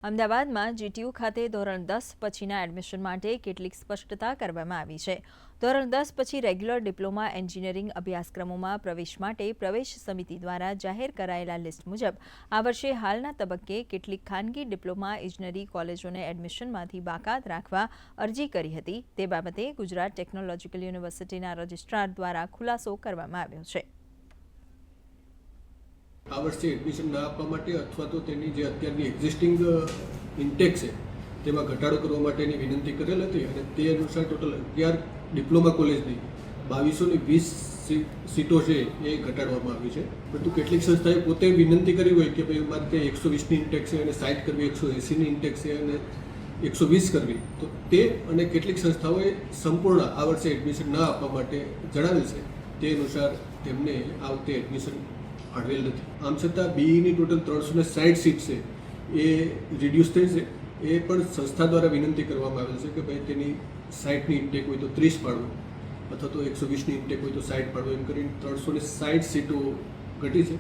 અમદાવાદમાં જીટીયુ ખાતે ધોરણ 10 પછીના એડમિશન માટે કેટલીક સ્પષ્ટતા કરવામાં આવી છે। ધોરણ 10 પછી રેગ્યુલર ડિપ્લોમા એન્જિનિયરિંગ અભ્યાસક્રમોમાં પ્રવેશ માટે પ્રવેશ સમિતિ દ્વારા જાહેર કરાયેલા લિસ્ટ મુજબ આ વર્ષે હાલના તબક્કે કેટલીક ખાનગી ડિપ્લોમા ઇજનેરી કોલેજોને એડમિશનમાંથી બાકાત રાખવા અરજી કરી હતી। તે બાબતે ગુજરાત ટેકનોલોજીકલ યુનિવર્સિટીના રજિસ્ટ્રાર દ્વારા ખુલાસો કરવામાં આવ્યો છે। આ વર્ષે એડમિશન ના આપવા માટે અથવા તો તેની જે અત્યારની એક્ઝિસ્ટિંગ ઇન્ટેક છે તેમાં ઘટાડો કરવા માટેની વિનંતી કરેલ હતી અને તે અનુસાર ટોટલ 11 ડિપ્લોમા કોલેજની 2220 સીટો છે એ ઘટાડવામાં આવી છે। પરંતુ કેટલીક સંસ્થાએ પોતે વિનંતી કરી હોય કે ભાઈ મારે ત્યાં 120ની ઇન્ટેક છે અને 60 કરવી, 180ની ઇન્ટેક છે અને 120 કરવી, તો તે અને કેટલીક સંસ્થાઓએ સંપૂર્ણ આ વર્ષે એડમિશન ના આપવા માટે જણાવેલ છે। તે અનુસાર તેમને આ વખતે એડમિશન ફાળવેલ નથી। આમ છતાં બીઈની ટોટલ 360 સીટ છે એ રિડ્યુસ થઈ છે। એ પણ સંસ્થા દ્વારા વિનંતી કરવામાં આવેલ છે કે ભાઈ તેની 60ની ઇન્ટેક હોય તો 30 પાડવો અથવા તો 120ની ઇન્ટેક હોય તો 60 પાડવો, એમ કરીને 360 સીટો ઘટી છે।